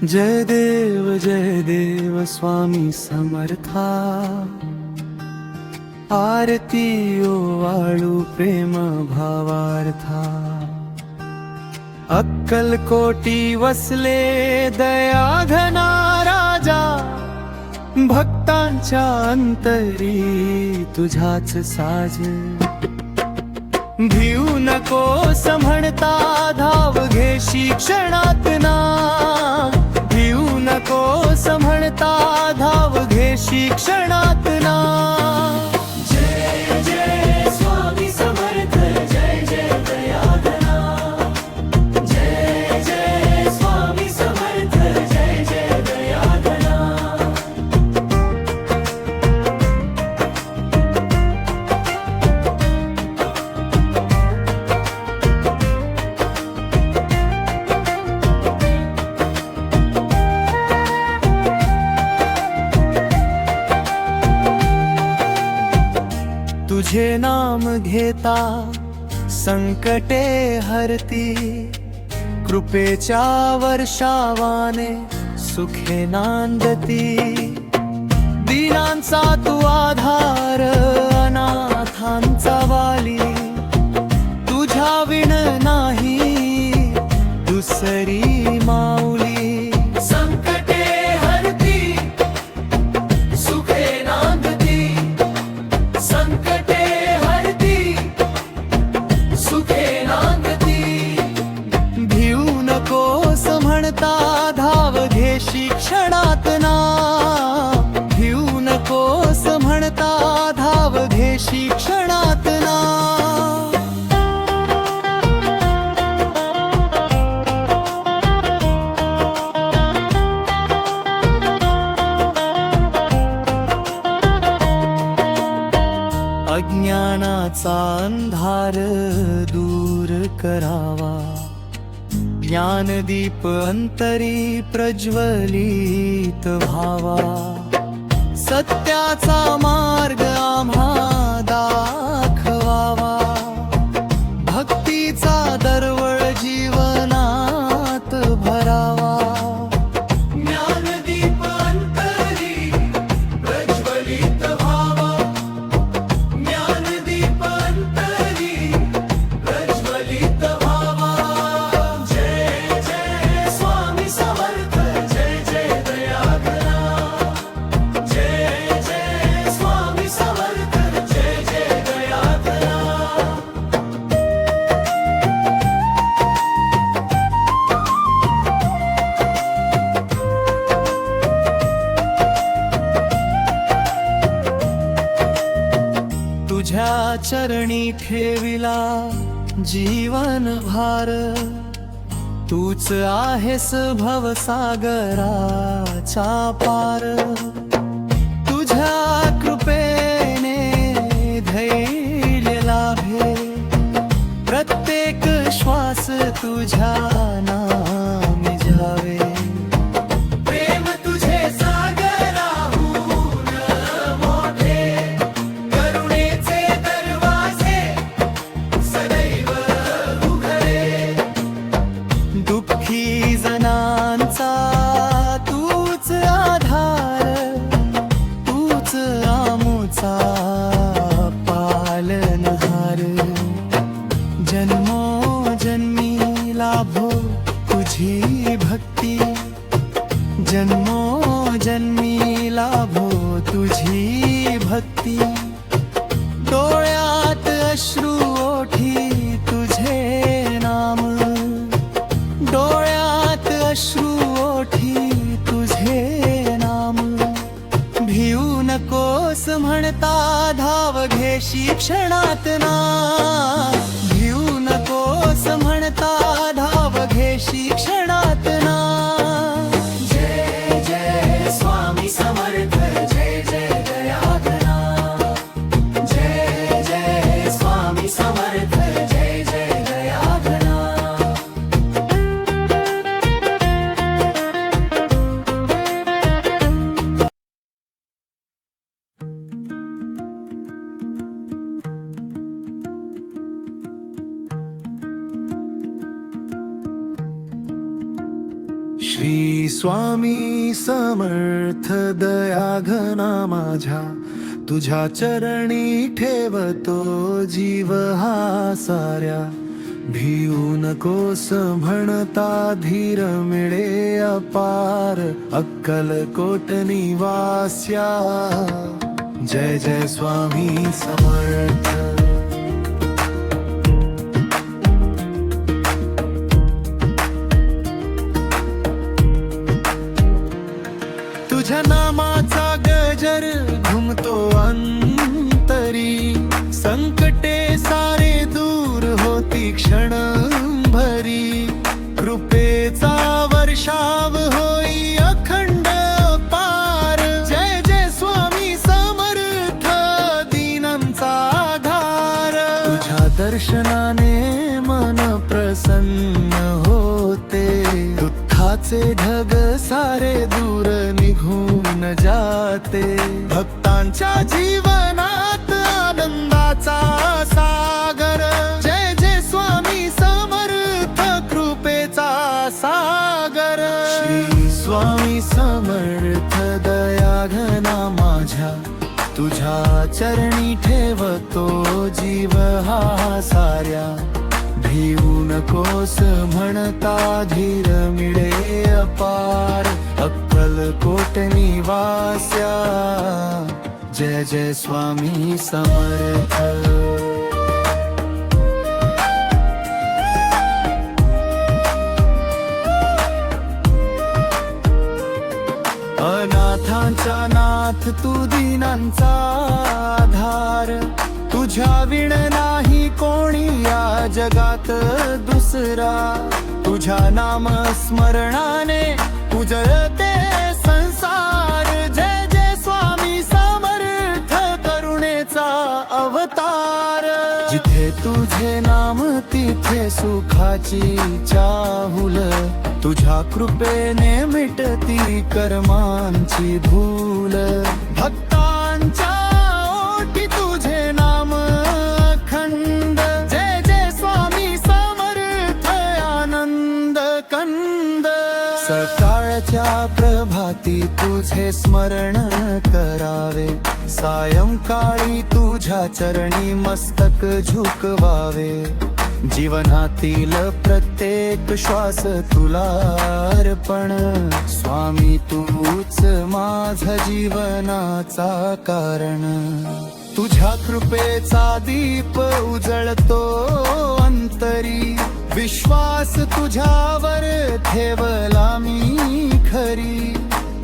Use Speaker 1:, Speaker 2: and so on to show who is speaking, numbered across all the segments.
Speaker 1: जय देव स्वामी समर्था। आरती ओवाळू प्रेम भावार्था। अक्कल कोटी वसले दया घना राजा। भक्तांच्या अंतरी तुझाच साज। भिऊ नकोस म्हणता धाव घेशी क्षणात ना। भिऊ नकोस म्हणता धाव घेशी क्षणात ना। जय जय स्वामी समर्थ जय जय दयाघना। जय जय स्वामी समर्थ जय जय दयाघना। तुझे नाम घेता संकटे हरती। कृपेच्या वर्षावाने सुखे नांदती। दीनांचा तू आधार अनाथांचा वाली। तुझ्या विण नाही दुसरी माऊली। संकटे हरती सुखे नांदती। संकटे हरती सुखे नांदती। भिऊ नकोस म्हणता धाव घेशी क्षणात ना। भिऊ नकोस म्हणता धाव घेशी क्षणात ना। अज्ञानाचा अंधार दूर करावा। ज्ञानदीप अंतरी प्रज्वलित व्हावा। सत्याचा मार्ग आम्हा दाखवावा। भक्तीचा दरवळ जीवनात भरावा। ज्ञानदीप अंतरी प्रज्वलित व्हावा। ज्ञानदीप अंतरी प्रज्वलित व्हावा। जय जय स्वामी समर्थ जय जय दयाघना। जय जय स्वामी समर्थ जय जय दयाघना। तुझ्या चरणी ठेविला जीवन भार। तूच आहेस भवसागराचा पार। तुझ्या कृपेने धैर्य लाभे। प्रत्येक श्वास तुझ्या नामी जावे। प्रेम तुझे सागराहून मोठे। करुणेचे दरवाजे सदैव उघडे। दुःखी जनांचा तूच आधार। तूच आमुचा पालनहार। जन्मोजन्मी लाभो तुझी भक्ती। जन्मोजन्मी लाभो तुझी भक्ती। डोळ्यात अश्रू ओठी तुझे नाम। डोळ्यात अश्रू ओठी तुझे नाम। भिऊ नकोस म्हणता धाव घेशी क्षणात ना। भिऊ नकोस म्हणता धाव घेशी क्षणात ना। जय जय स्वामी समर्थ जय जय दयाघना। जय जय स्वामी समर्थ जय जय दयाघना। श्री स्वामी समर्थ दया घना माझ्या, तुझ्या चरणी ठेवतो जीव हा साऱ्या. भिऊ नकोस म्हणता धीर मिळे अपार, अक्कलकोट निवास्या. जय जय स्वामी समर्थ. तुझ्या नामाचा गजर घुमतो अंतरी, संकटे सारे दूर होती क्षणभरी. कृपेचा वर्षाव होई अखंड पार. जय जय स्वामी समर्थ दीनांचा आधार. तुझ्या दर्शनाने मन प्रसन्न होते, दुःखाचे ढग सारे दूर निघून जाते. भक्तांच्या जीवनात आनंदाचा सागर. जय जय स्वामी समर्थ कृपेचा सागर. श्री स्वामी समर्थ दया घना माझ्या, तुझ्या चरणी ठेवतो जीव हा साऱ्या. भिऊ नकोस म्हणता धीर मिळे अपार, अक्कलकोट निवास्या. जय जय स्वामी समर्थ. अनाथांचा नाथ तू दीनांचा आधार. तुझ्या विण नाही कोणी या जगात दुसरा. तुझ्या नाम स्मरणाने उजळते संसार. जय जय स्वामी समर्थ करुणेचा अवतार. जिथे तुझे नाम तिथे सुखाची चाहुल. तुझ्या कृपेने मिटती कर्मांची धूल. भक्तांच्या ओठी तुझे नाम अखंड. जय जय स्वामी समर्थ आनंद कंद. सकाळच्या प्रभाती तुझे स्मरण करावे, सायंकाळी तुझ्या चरणी मस्तक झुकवावे. जीवनातील प्रत्येक श्वास तुला अर्पण. स्वामी तूच माझा जीवनाचा कारण. तुझ्या कृपेचा दीप उजळतो अंतरी. विश्वास तुझ्यावर ठेवला मी खरी.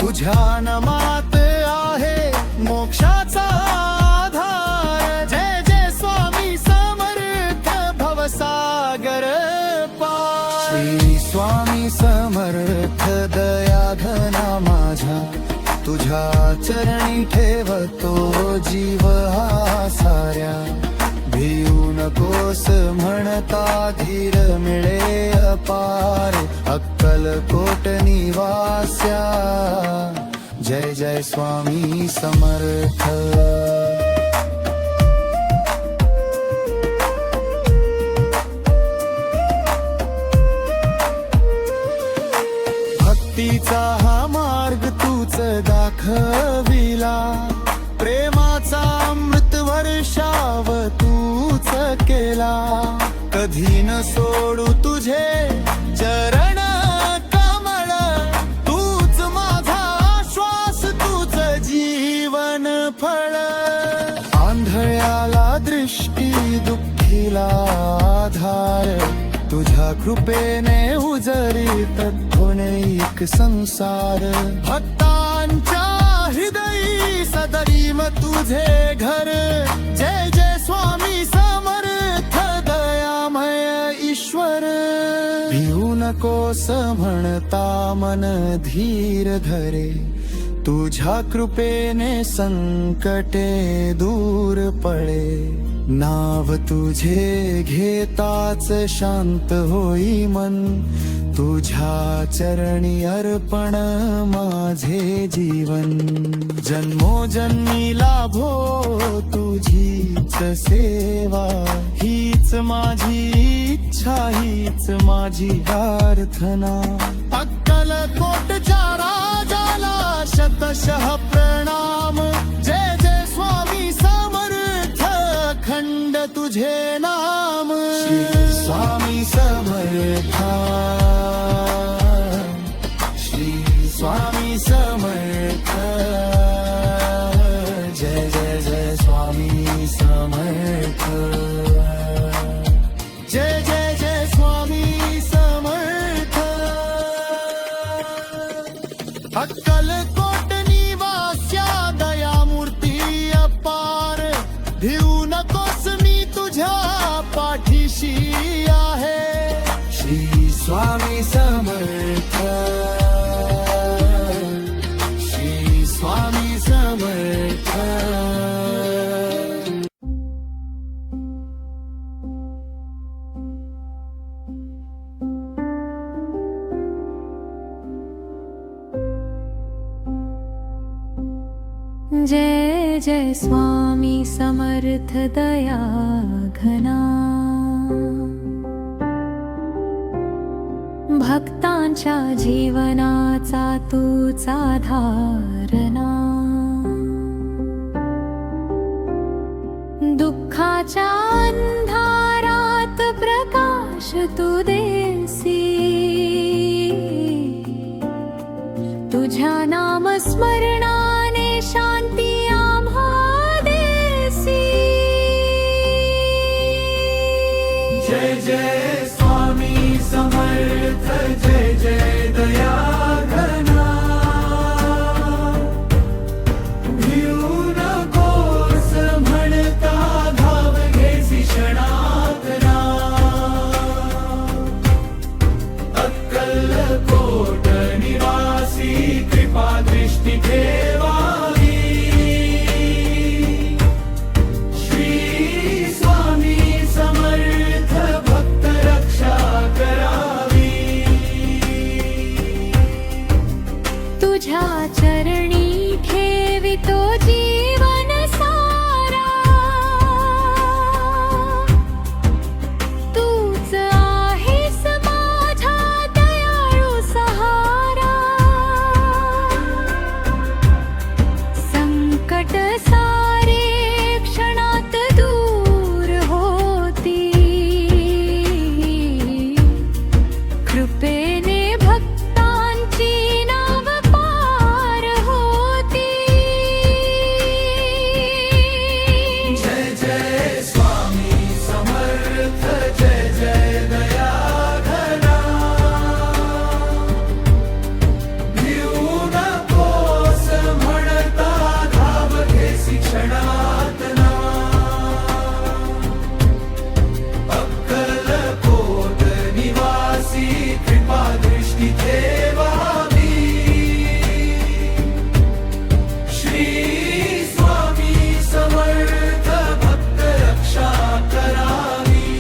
Speaker 1: तुझ्या नामात आहे मोक्षाचा आधार. जय जय स्वामी समर्थ भवसागर पार. श्री स्वामी समर्थ दया घना माझ्या, तुझ्या चरणी ठेवतो जीव हा साऱ्या. भिऊ नकोस म्हणता धीर मिळे अपार, अक्कलकोट निवास्या. जय जय स्वामी समर्थ. भक्तीचा हा मार्ग तूच दाखविला. प्रेमाचा अमृत वर्षाव तूच केला. कधी न सोडू तुझे चरण कमळ. तूच माझा श्वास, तूच जीवन फळ. आंधळ्याला दृष्टी, दुःखीला आधार. तुझ्या कृपेने उजळीत एक संसार. भक्तांच्या हृदयी सदैव तुझे घर. जय जय स्वामी समर्थ दयामय ईश्वर. भिऊ नकोस म्हणता मन धीर धरे. तुझ्या कृपेने संकटे दूर पळे. नाव तुझे घेताच शांत होई मन. तुझ्या चरणी अर्पण माझे जीवन. जन्मोजन्मी लाभो तुझीच सेवा. हीच माझी इच्छा, हीच माझी प्रार्थना. अक्कल अक्कलकोटच्या राजाला शतशः प्रणाम. जय जय स्वामी समर्थ खंड तुझे नाम. श्री स्वामी समर्थ, श्री स्वामी समर्थ. जय जय जय स्वामी समर्थ. जय जय जय स्वामी समर्थ. अक्कलकोट निवास्या दयामूर्ती अपार. भिवू नकोस मी तुझ्या पाठीशी आहे. श्री स्वामी समर्थ, श्री स्वामी समर्थ.
Speaker 2: जय जय स्वामी समर्थ दया घना. भक्तांच्या जीवनाचा तूच आधारना. दुःखाच्या अंधारात प्रकाश तू देसी. तुझ्या नामस्मरणाने शांती आम्हा देसी.
Speaker 1: जय जय स्वामी समर्थ. जय जय दया घना. भिवू नकोस म्हणता धाव घेसी क्षणात ना. अक्कलकोट निवासी कृपा दृष्टी ठेवावी. श्री स्वामी समर्थ भक्त रक्षा करावी.
Speaker 2: तुझ्या चरणी ठेवितो जीवन सारा. तूच आहेस माझा दयाळू सहारा. संकट सारे क्षणात दूर होती. कृपेने भक्तांची नाव पार होती.
Speaker 1: जय जय स्वामी समर्थ. जय जय दया घना. भिवू नकोस म्हणता धाव घेसी क्षणात ना. अक्कलकोट निवासी कृपा दृष्टी ठेवावी. श्री स्वामी समर्थ भक्त रक्षा करावी.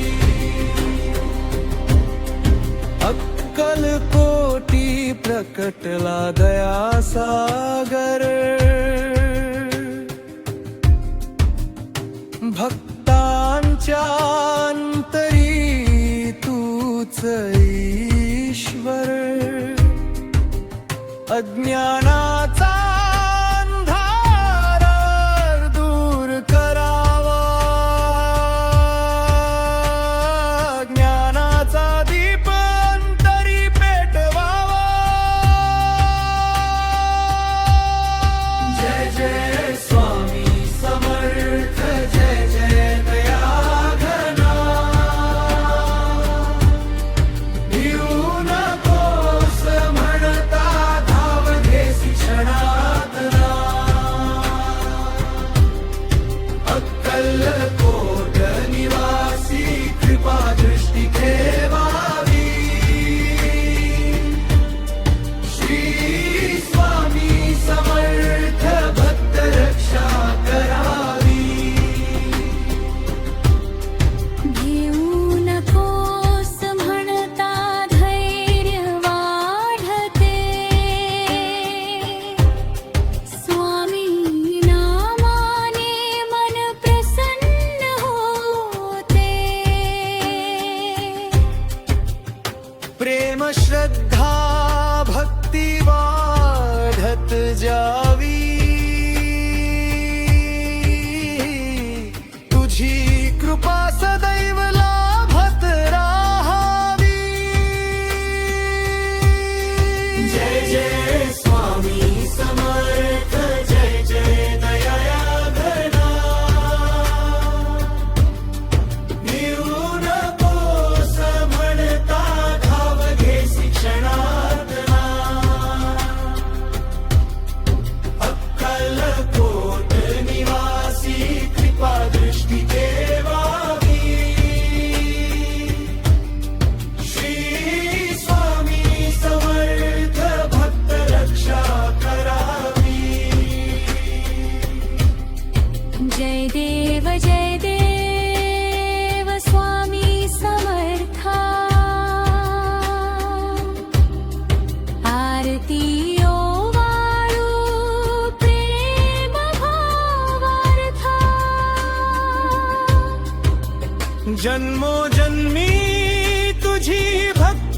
Speaker 1: अक्कलकोटी प्रकटला दया सागर. भक्तांच्या अंतरी तूच ईश्वर. अज्ञानाचा अंधार दूर करावा. ज्ञानाचा दीप अंतरी पेटवावा. जय जय स्वामी समर्थ. जय जय दया घना. भिवू नकोस म्हणता धाव घेसी क्षणात ना. अक्कलकोट निवासी कृपा दृष्टी ठेवावी. श्री स्वामी समर्थ भक्त रक्षा करावी.
Speaker 2: घेऊ नकोस म्हणता धैर्य वाढते. स्वामी नामाने मन प्रसन्न होते.
Speaker 1: प्रेम श्रद्धा भक्ती जन्मोजन्मी तुझी भक्ती